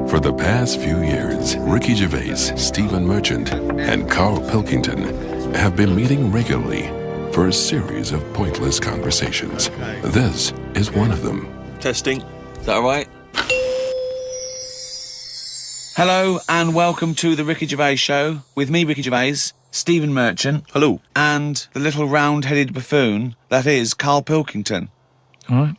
For the past few years, Ricky Gervais, Stephen Merchant, and Karl Pilkington have been meeting regularly for a series of pointless conversations. This is one of them. Testing. Is that all right? Hello and welcome to the Ricky Gervais Show with me, Ricky Gervais, Stephen Merchant. Hello. And the little round-headed buffoon that is Karl Pilkington. All right.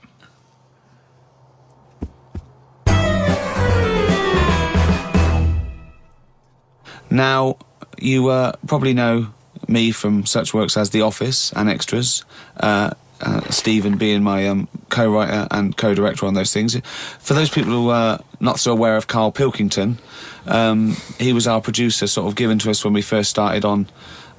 Now, you probably know me from such works as The Office and Extras, Stephen being my co-writer and co-director on those things. For those people who are not so aware of Karl Pilkington, he was our producer, sort of given to us when we first started on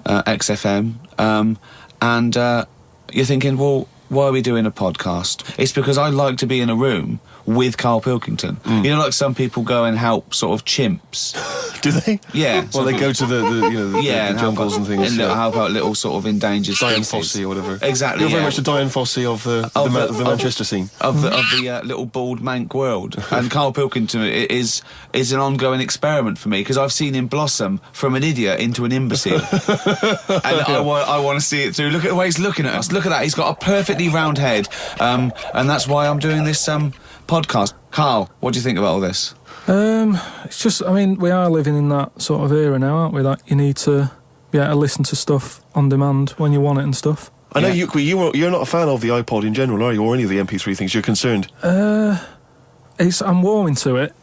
XFM. And you're thinking, well, why are we doing a podcast? It's because I like to be in a room with Karl Pilkington. You know, like some people go and help sort of chimps. Do they? Yeah. Well, they go to the jungles and things. And help out little sort of endangered Diane species. Fossey or whatever. Exactly. You're very much the Diane Fossey of the Manchester scene. Of the little bald mank world. And Karl Pilkington is an ongoing experiment for me, because I've seen him blossom from an idiot into an imbecile. And I want to see it through. Look at the way he's looking at us. Look at that. He's got a perfectly round head. And that's why I'm doing this podcast. Karl, what do you think about all this? It's just, I mean, we are living in that sort of era now, aren't we? That you need to be able to listen to stuff on demand when you want it and stuff. I know you're not a fan of the iPod in general, are you? Or any of the MP3 things? You're concerned? I'm warming to it,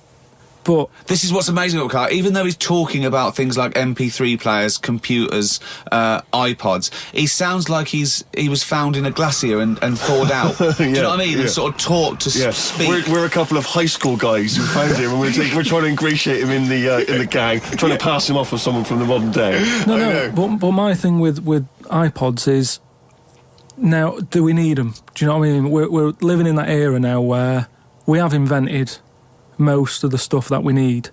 but This is what's amazing about Karl. Even though he's talking about things like MP3 players, computers, iPods, he sounds like he was found in a glacier and thawed out. Do you know what I mean? And sort of taught to speak. We're a couple of high school guys who found him, and we're trying to ingratiate him in the gang, trying to pass him off as someone from the modern day. But my thing with iPods is, now, do we need them? Do you know what I mean? We're living in that era now where we have invented most of the stuff that we need,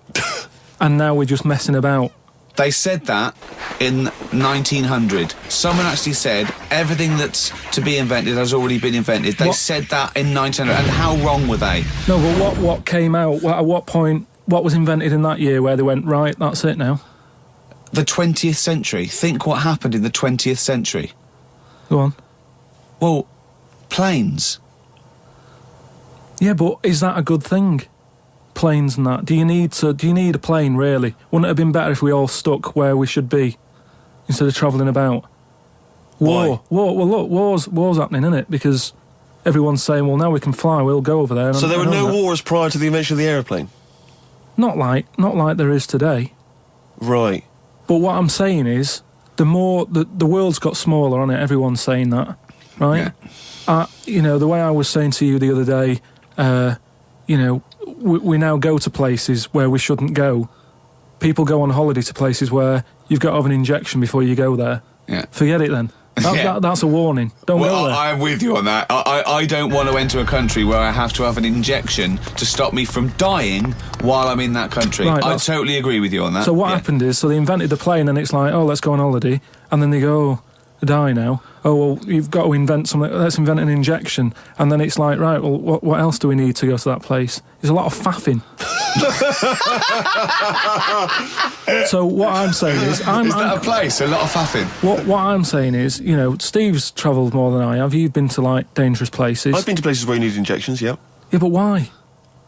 and now we're just messing about. They said that in 1900. Someone actually said everything that's to be invented has already been invented. They said that in 1900. And how wrong were they? No, but what came out, at what point, what was invented in that year where they went, right, that's it now? The 20th century. Think what happened in the 20th century. Go on. Well, planes. Yeah, but is that a good thing? Planes and that. Do you need a plane, really? Wouldn't it have been better if we all stuck where we should be instead of travelling about? War. Well, look, war's happening, isn't it? Because everyone's saying, well, now we can fly, we'll go over there. So there were no wars prior to the invention of the aeroplane? Not like there is today. Right. But what I'm saying is, the world's got smaller on it, everyone's saying that, right? Yeah. The way I was saying to you the other day, we now go to places where we shouldn't go. People go on holiday to places where you've got to have an injection before you go there. Yeah. Forget it then. That's a warning. Don't go there. I'm with you on that. I don't want to enter a country where I have to have an injection to stop me from dying while I'm in that country. Right, I totally agree with you on that. So what happened is, they invented the plane, and it's like, oh, let's go on holiday, and then they go, oh, I die now. Oh, well, you've got to invent something. Let's invent an injection. And then it's like, right, well, what else do we need to go to that place? There's a lot of faffing. So what I'm saying is... Is that a place? A lot of faffing? What I'm saying is, Steve's travelled more than I have. You've been to, dangerous places. I've been to places where you need injections, yeah. Yeah, but why?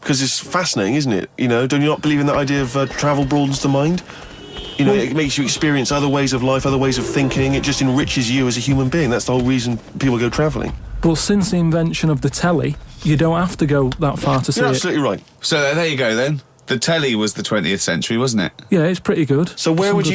Because it's fascinating, isn't it? Don't you not believe in that idea of travel broadens the mind? It makes you experience other ways of life, other ways of thinking. It just enriches you as a human being. That's the whole reason people go travelling. But since the invention of the telly, you don't have to go that far to see it. You're absolutely right. So there you go, then. The telly was the 20th century, wasn't it? Yeah, it's pretty good. So where would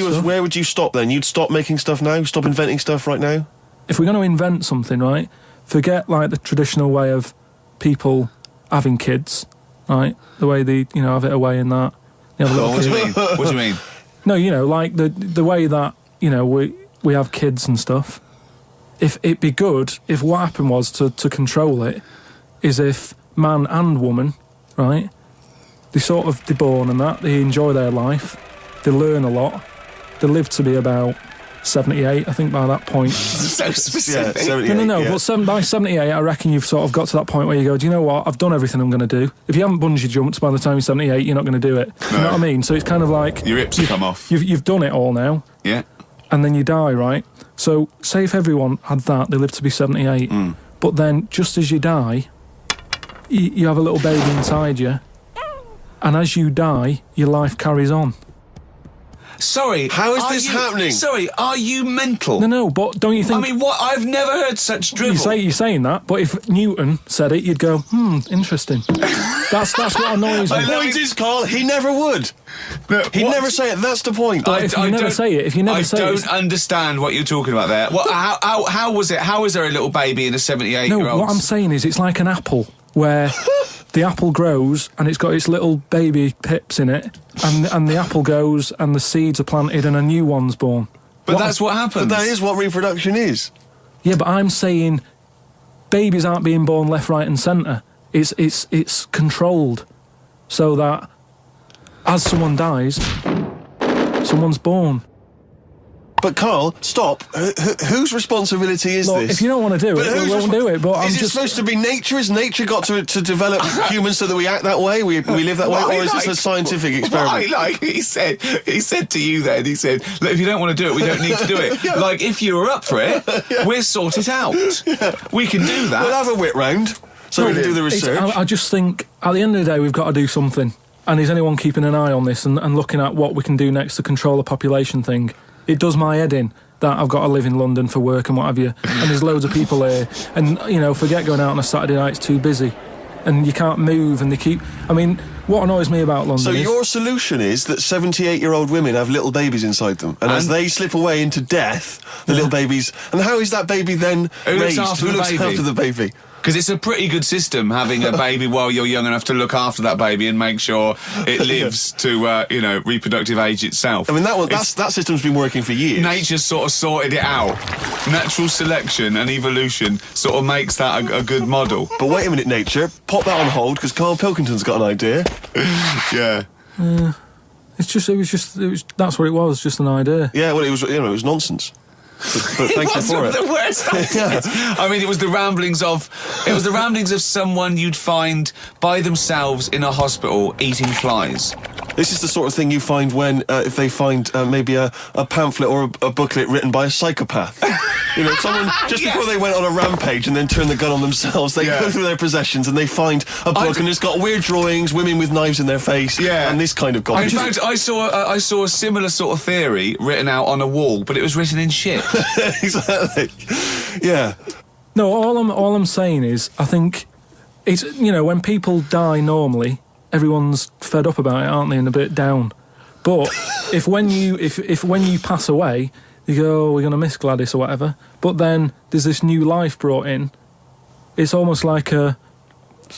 you stop then? You'd stop making stuff now? Stop inventing stuff right now? If we're going to invent something, right, forget, the traditional way of people having kids, right? The way they, have it away and that. What do you mean? What do you mean? No, the way that, we have kids and stuff. If it'd be good if what happened was to control it is if man and woman, right, they're born and that, they enjoy their life, they learn a lot, they live to be about 78, I think, by that point. So specific. Yeah, 78, No. yeah. But by 78, I reckon you've sort of got to that point where you go, do you know what? I've done everything I'm going to do. If you haven't bungee jumped by the time you're 78, you're not going to do it. You know what I mean? So it's kind of like... Your hips come off. You've done it all now. Yeah. And then you die, right? So say if everyone had that, they live to be 78. But then just as you die, you have a little baby inside you. And as you die, your life carries on. Sorry. How is this happening? Sorry, are you mental? No, but don't you think... I mean, what? I've never heard such drivel. You're saying that, but if Newton said it, you'd go, interesting. That's what annoys me. The point is, Carl, he never would. He'd never say it. That's the point. But if you never say it, I don't understand what you're talking about there. What? How was it? How is there a little baby in a 78-year-old? No, what I'm saying is it's like an apple where the apple grows and it's got its little baby pips in it, and the apple goes and the seeds are planted and a new one's born. But that's what happens. But that is what reproduction is. Yeah, but I'm saying babies aren't being born left, right, and centre. It's controlled so that as someone dies, someone's born. But Carl, stop. Whose responsibility is Look, this? if you don't want to do it, we won't do it. But I'm is just it supposed to be nature? Has nature got to develop humans so that we act that way? We live that way, or is this a scientific experiment? He said to you then, he said, look, if you don't want to do it, we don't need to do it. Yeah. Like, if you were up for it, we'll sort it out. Yeah. We can do that. We'll have a whip round so we can do the research. I just think, at the end of the day, we've got to do something. And is anyone keeping an eye on this and looking at what we can do next to control the population thing? It does my head in that I've got to live in London for work and what have you, and there's loads of people here, and, forget going out on a Saturday night, it's too busy, and you can't move, and they keep... I mean, what annoys me about London So is... your solution is that 78-year-old women have little babies inside them, and as they slip away into death, the little babies... And how is that baby then raised? Who looks after the baby? Because it's a pretty good system, having a baby while you're young enough to look after that baby and make sure it lives to, reproductive age itself. I mean, that system's been working for years. Nature's sort of sorted it out. Natural selection and evolution sort of makes that a good model. But wait a minute, nature. Pop that on hold, because Karl Pilkington's got an idea. Yeah. That's what it was, just an idea. Yeah, well, it was nonsense. But thank you for it. The worst. I mean, it was the ramblings of someone you'd find by themselves in a hospital eating flies. This is the sort of thing you find when, if they find maybe a pamphlet or a booklet written by a psychopath. Someone, just before they went on a rampage and then turned the gun on themselves, they go through their possessions and they find a book and it's got weird drawings, women with knives in their face, and this kind of garbage. In fact, I saw a similar sort of theory written out on a wall, but it was written in shit. Exactly. Yeah. No, all I'm saying is, I think it's, when people die normally, everyone's fed up about it, aren't they, and a bit down. But if when you pass away, you go, oh, we're going to miss Gladys or whatever, but then there's this new life brought in, it's almost like a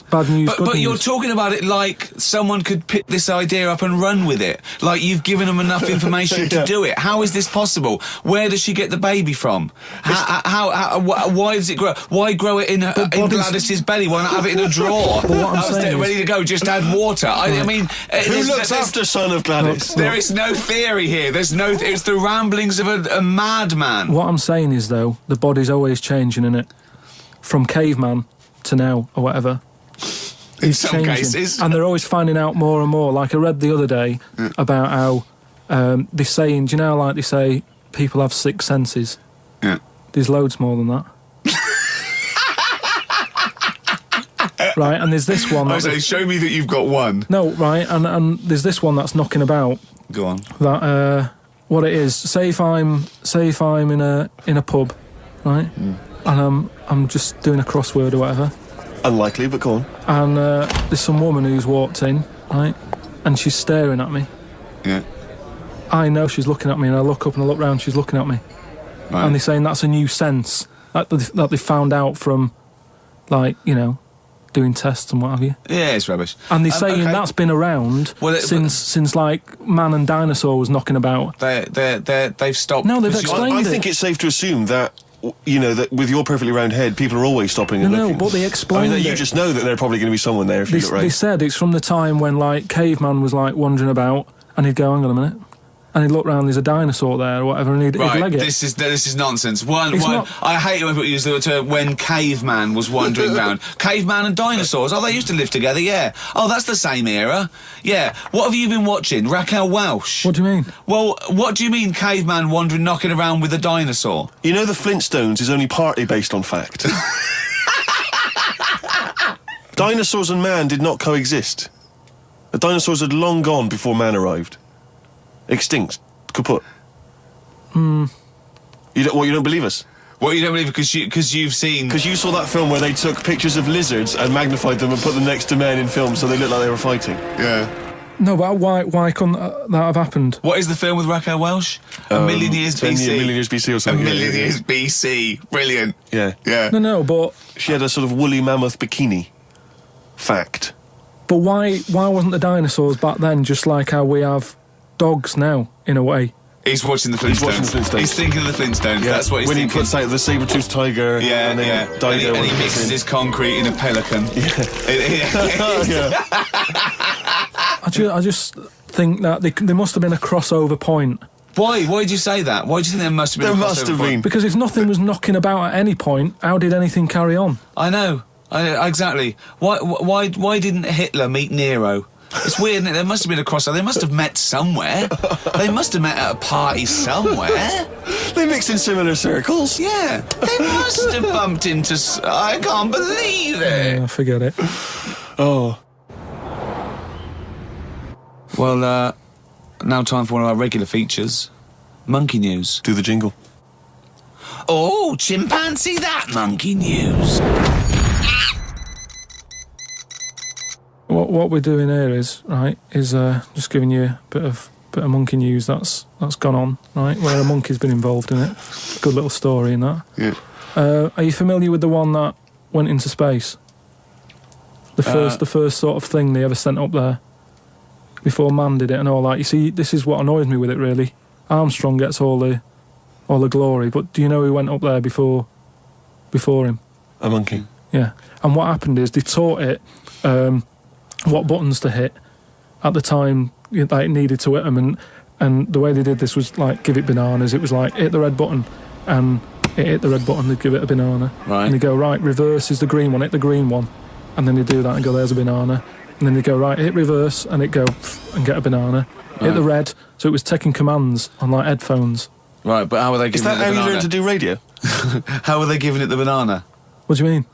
bad news, good but news. you're talking about it like someone could pick this idea up and run with it. Like you've given them enough information to do it. How is this possible? Where does she get the baby from? Why does it grow? Why grow it in Gladys's belly? Why not have it in a drawer? But what I'm saying ready to go, just add water. I mean... Who looks after son of Gladys? There is no theory here. There's no... It's the ramblings of a madman. What I'm saying is, though, the body's always changing, innit? From caveman to now, or whatever. In some cases. And they're always finding out more and more. Like I read the other day about how they're saying, do you know, like they say, people have 6 senses. Yeah. There's loads more than that. Right, and there's this one... I say, show me that you've got one. No, right, and there's this one that's knocking about. Go on. That, what it is, say if I'm in a pub, right, and I'm just doing a crossword or whatever. Unlikely, but go on. And there's some woman who's walked in, right, and she's staring at me. Yeah. I know she's looking at me, and I look up and I look round, she's looking at me. Right. And they're saying that's a new sense that they found out from, like, doing tests and what have you. Yeah, it's rubbish. And they're saying that's been around since like man and dinosaur was knocking about. They've stopped. No, they've explained I think it's safe to assume that, that with your perfectly round head, people are always stopping and looking. No, but they explained I mean, you just know that there's probably going to be someone there if you look right. They said it's from the time when, like, caveman was, like, wandering about, and he'd go, hang on a minute, and he'd look round, there's a dinosaur there or whatever, and he'd leg it. This is nonsense. One. Not- I hate it when people use the term when caveman was wandering round. Caveman and dinosaurs. Oh, they used to live together. Yeah. Oh, that's the same era. Yeah. What have you been watching? Raquel Welch. What do you mean? Well, what do you mean caveman wandering, knocking around with a dinosaur? You know the Flintstones is only partly based on fact. Dinosaurs and man did not coexist. The dinosaurs had long gone before man arrived. Extinct. Kaput. You don't believe us? Well, you don't believe it because you've seen... Because you saw that film where they took pictures of lizards and magnified them and put them next to men in films so they looked like they were fighting. Yeah. No, but why couldn't that have happened? What is the film with Raquel Welch? A Million Years BC. A Million Years BC or something. A Million Years BC. Brilliant. Yeah. Yeah. No, but... She had a sort of woolly mammoth bikini. Fact. But why wasn't the dinosaurs back then just like how we have dogs now, in a way? He's watching the Flintstones. He's thinking of the Flintstones. Yeah. That's what he's thinking. When he puts out the saber-toothed tiger. Yeah, and then Dido and he mixes his concrete in a pelican. Yeah. I just think that there must have been a crossover point. Why? Why did you say that? Why do you think there must have been a crossover point? There must have been. Because if nothing was knocking about at any point, how did anything carry on? I know. Exactly. Why didn't Hitler meet Nero? It's weird, isn't it? There must have been a crossover. They must have met somewhere. They must have met at a party somewhere. They mixed in similar circles. Yeah. They must have bumped into... I can't believe it. Forget it. Oh. Well, now time for one of our regular features. Monkey News. Do the jingle. Oh, chimpanzee that monkey news. What we're doing here is just giving you a bit of monkey news that's gone on, right? Where a monkey's been involved in it. Good little story in that. Yeah. Are you familiar with the one that went into space? The first sort of thing they ever sent up there before man did it and all that. You see, this is what annoys me with it really. Armstrong gets all the glory, but do you know who went up there before him? A monkey. Yeah. And what happened is they taught it what buttons to hit at the time that it needed to hit them, and the way they did this was like give it bananas. It was like hit the red button, and it hit the red button, they'd give it a banana. Right. And they go, right, reverse is the green one, hit the green one, and then they do that and go, there's a banana. And then they go, right, hit reverse, and it go and get a banana. Right. Hit the red, so it was taking commands on like headphones. Right, but how were they giving it the banana? Is that how you learned to do radio? How were they giving it the banana? What do you mean?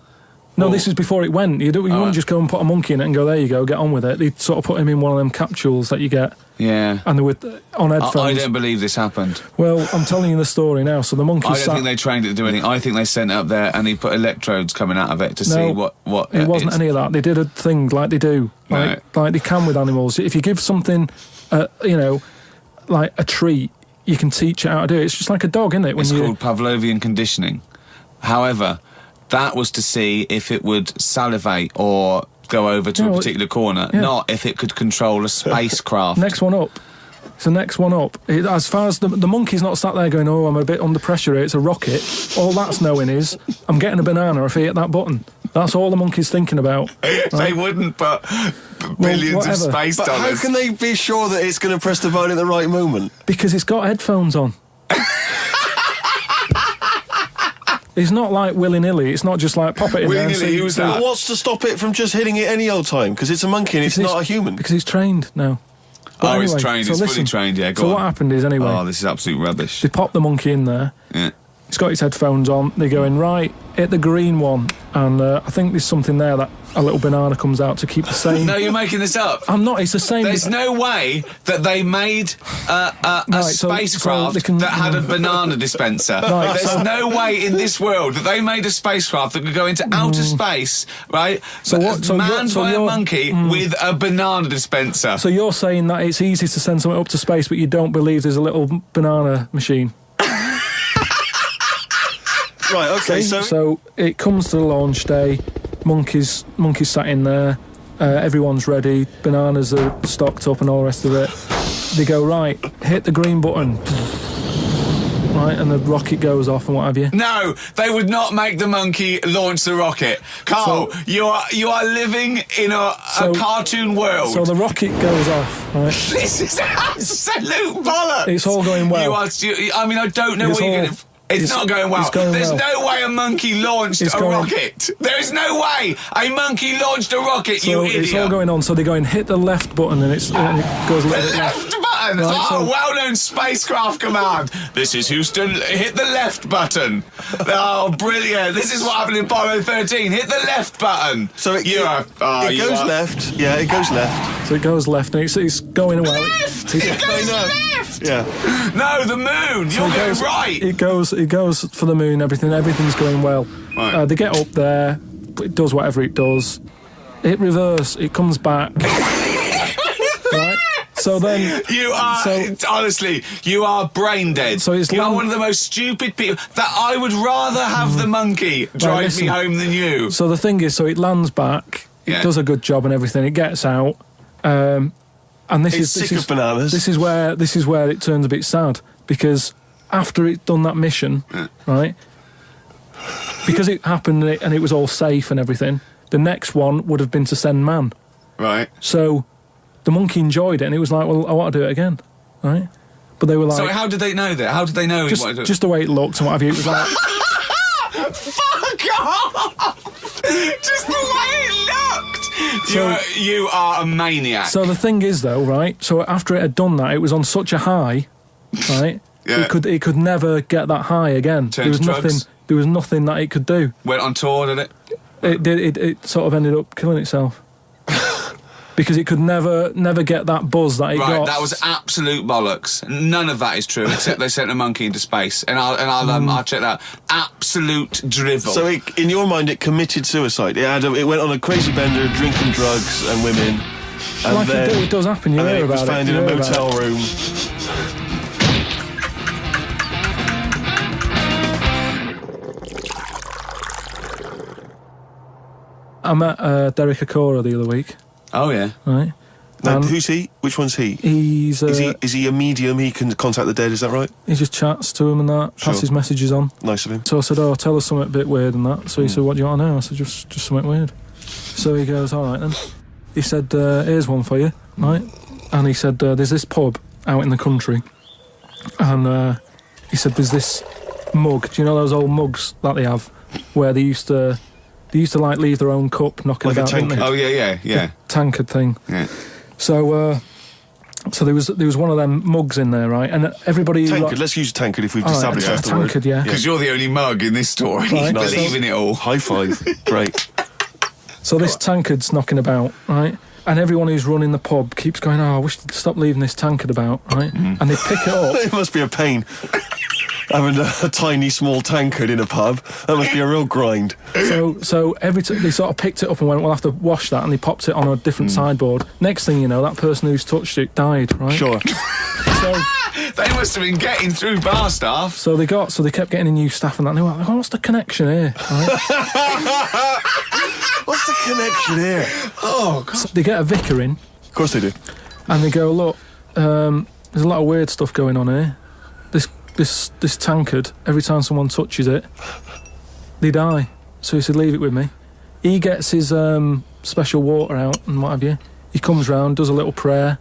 No, Well, this is before it went. You wouldn't just go and put a monkey in it and go, there you go, get on with it. They'd sort of put him in one of them capsules that you get. Yeah. And they were on headphones. I don't believe this happened. Well, I'm telling you the story now. So the monkey I don't think they trained it to do anything. I think they sent it up there and he put electrodes coming out of it to see what it wasn't any of that. They did a thing like they do. Like they can with animals. If you give something, like a treat, you can teach it how to do it. It's just like a dog, isn't it? It's called Pavlovian conditioning. However, that was to see if it would salivate or go over to a particular corner, not if it could control a spacecraft. Next one up. It's the next one up. As far as the monkey's not sat there going, oh, I'm a bit under pressure here, it's a rocket. All that's knowing is, I'm getting a banana if I hit that button. That's all the monkey's thinking about. Right? They wouldn't put billions of space but dollars. How can they be sure that it's going to press the button at the right moment? Because it's got headphones on. It's not like willy-nilly. It's not just like pop it in there and see who's that? But what's to stop it from just hitting it any old time? Because it's a monkey and it's not a human. Because he's trained now. But anyway, it's trained. It's fully trained, yeah, go So on. what happened is, anyway... Oh, this is absolute rubbish. They pop the monkey in there. Yeah. He's got his headphones on. They go in, right, hit the green one. And I think there's something there that a little banana comes out to keep the same... No, you're making this up. I'm not, it's the same... There's no way that they made a spacecraft that had a banana dispenser. There's no way in this world that they made a spacecraft that could go into outer space, right? Manned by a monkey with a banana dispenser. So you're saying that it's easy to send something up to space, but you don't believe there's a little banana machine? Right, okay, so it comes to the launch day, monkeys sat in there, everyone's ready, bananas are stocked up and all the rest of it. They go, right, hit the green button. right, and the rocket goes off and what have you. No, they would not make the monkey launch the rocket. Carl, you are living in a cartoon world. So the rocket goes off, right? This is absolute bollocks. It's all going well. I don't know what you're going to... It's not going well. There's no way a monkey launched a rocket. There is no way a monkey launched a rocket, you idiot. It's all going on, so they go and hit the left button and it goes a little bit left. Button! Right, well-known spacecraft command. This is Houston, hit the left button. Oh, brilliant. This is what happened in Apollo 13. Hit the left button. So it goes left. Yeah, it goes left. So it goes left and it's going well. Left! It goes left! Yeah. No, the moon. You're going right. It goes for the moon, everything's going well. Right. They get up there, it does whatever it does. It reverse, it comes back. Right? So then... honestly, you are brain dead. So you are one of the most stupid people that I would rather have the monkey drive me home than you. So the thing is, it lands back, it does a good job and everything, it gets out, and this is sick of bananas. This is where it turns a bit sad, because after it done that mission, right, because it happened and it was all safe and everything, the next one would have been to send man. Right. So the monkey enjoyed it and it was like, well, I want to do it again, right? But they were like... So how did they know that? How did they know he wanted to do it? Just the way it looked and what have you, it was like... Fuck off! Just the way it looked! You are a maniac. So the thing is, though, right, so after it had done that, it was on such a high, right, it could never get that high again. There was nothing that it could do. Went on tour, did it? It sort of ended up killing itself. Because it could never get that buzz that it got. Right, that was absolute bollocks. None of that is true, except they sent a monkey into space, and I'll check that. Absolute drivel. So, in your mind, it committed suicide. It went on a crazy bender, drinking drugs and women, and like then it does happen. You hear about it. It was found in a motel room. I met Derek Akora the other week. Oh yeah, right. Now, who's he? Which one's he? Is he a medium? He can contact the dead. Is that right? He just chats to him and that, passes messages on. Nice of him. So I said, "Oh, tell us something a bit weird and that." So he said, "What do you want to know?" I said, "Just something weird." So he goes, "All right then." He said, "Here's one for you, right?" And he said, "There's this pub out in the country, and he said there's this mug. Do you know those old mugs that they have, where they used to like leave their own cup knocking like about, didn't they? Oh yeah. The tankard thing. Yeah. So there was one of them mugs in there, right? And everybody... Tankard, let's use tankard if we've established that's the word. Tankard, yeah. Because you're the only mug in this story. Right. Believe in it all. High five. Great. So this tankard's knocking about, right? And everyone who's running the pub keeps going, "Oh, I wish they'd stop leaving this tankard about," right? And they pick it up. It must be a pain. Having a tiny, small tankard in a pub, that must be a real grind. So every time they sort of picked it up and went, "We'll have to wash that," and they popped it on a different sideboard. Next thing you know, that person who's touched it died, right? Sure. So they must have been getting through bar staff. So they kept getting a new staff and that. And they were like, "What's the connection here?" Right? What's the connection here? Oh, God. So they get a vicar in. Of course they do. And they go, "Look, there's a lot of weird stuff going on here. This tankard, every time someone touches it, they die." So he said, "Leave it with me." He gets his special water out and what have you. He comes round, does a little prayer,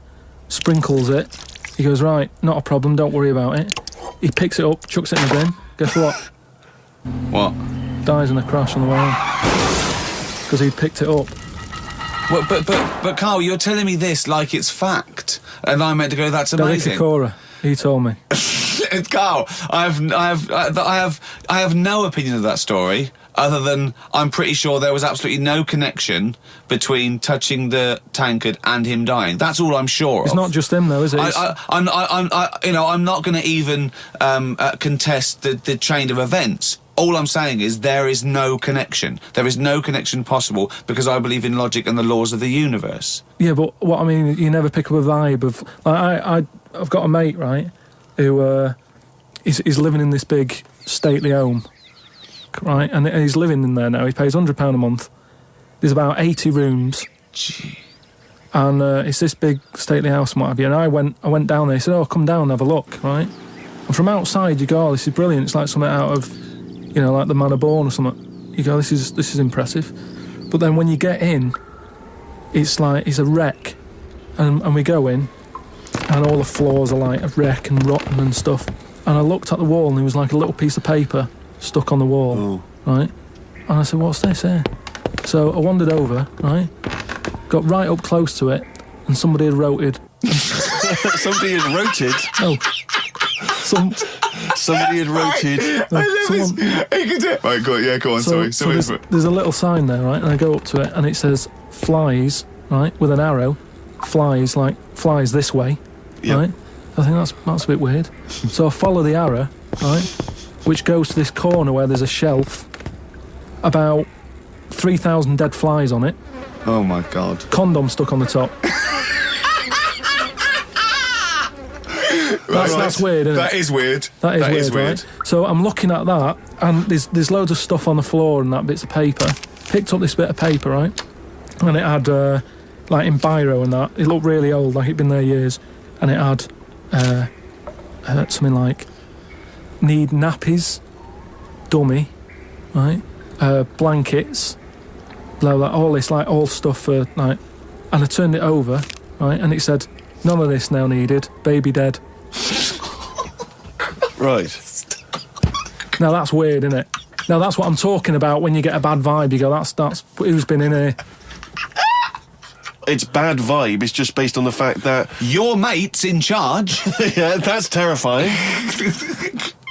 sprinkles it. He goes, "Right, not a problem, don't worry about it." He picks it up, chucks it in the bin. Guess what? What? Dies in a crash on the way home. Because he picked it up. Well, but Karl, you're telling me this like it's fact, and I'm meant to go, "That's amazing." Derek Akora, he told me. Karl, I have no opinion of that story other than I'm pretty sure there was absolutely no connection between touching the tankard and him dying. That's all I'm sure of. It's not just him though, is it? I'm not going to even contest the chain of events. All I'm saying is there is no connection. There is no connection possible because I believe in logic and the laws of the universe. Yeah, but what I mean, you never pick up a vibe of... Like, I've got a mate, right, who he's living in this big stately home, right, and he's living in there now. He pays £100 a month. There's about 80 rooms. Gee. And it's this big stately house and what have you. And I went down there. He said, "Oh, come down and have a look," right? And from outside, you go, oh, this is brilliant. It's like something out of, you know, like The Man of Born or something. You go, this is impressive. But then when you get in, it's like, it's a wreck. And we go in, and all the floors are like a wreck and rotten and stuff. And I looked at the wall, and there was like a little piece of paper stuck on the wall, right? And I said, what's this here? So I wandered over, right? Got right up close to it, and somebody had roted. Somebody had roted? Oh. Somebody had roted. Right, go on, sorry. So there's a little sign there, right? And I go up to it, and it says, flies, right? With an arrow. Flies, like, flies this way, right? I think that's a bit weird. So I follow the arrow, right? Which goes to this corner where there's a shelf. About 3,000 dead flies on it. Oh, my God. Condom stuck on the top. That's weird, isn't it? That is weird. That is weird. Right? So I'm looking at that, and there's loads of stuff on the floor and that bits of paper. Picked up this bit of paper, right? And it had, like in biro and that, it looked really old, like it'd been there years. And it had something like, need nappies, dummy, right? Blankets, blah, blah, all this, like, all stuff for, like... And I turned it over, right, and it said, none of this now needed, baby dead. Right. Now that's weird, isn't it? Now that's what I'm talking about when you get a bad vibe. You go, that's who's been in here? It's bad vibe. It's just based on the fact that... Your mate's in charge. Yeah, that's terrifying.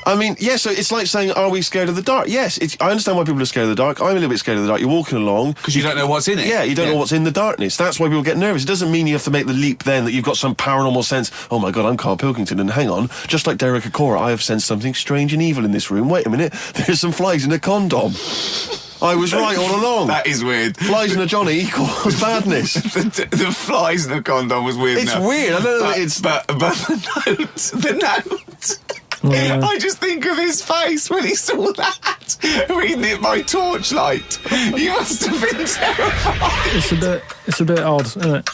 I mean, yeah, so it's like saying, are we scared of the dark? Yes, I understand why people are scared of the dark. I'm a little bit scared of the dark. You're walking along... Because you don't know what's in it. Yeah, you don't know what's in the darkness. That's why people get nervous. It doesn't mean you have to make the leap then that you've got some paranormal sense. Oh my God, I'm Karl Pilkington, and hang on, just like Derek Acora, I have sensed something strange and evil in this room. Wait a minute, there's some flies in a condom. I was right all along. That is weird. Flies in a Johnny equals badness. the flies in the condom was weird. It's weird. I don't know. But the note. Yeah. I just think of his face when he saw that, reading it by torchlight. You must have been terrified. It's a bit odd, isn't it?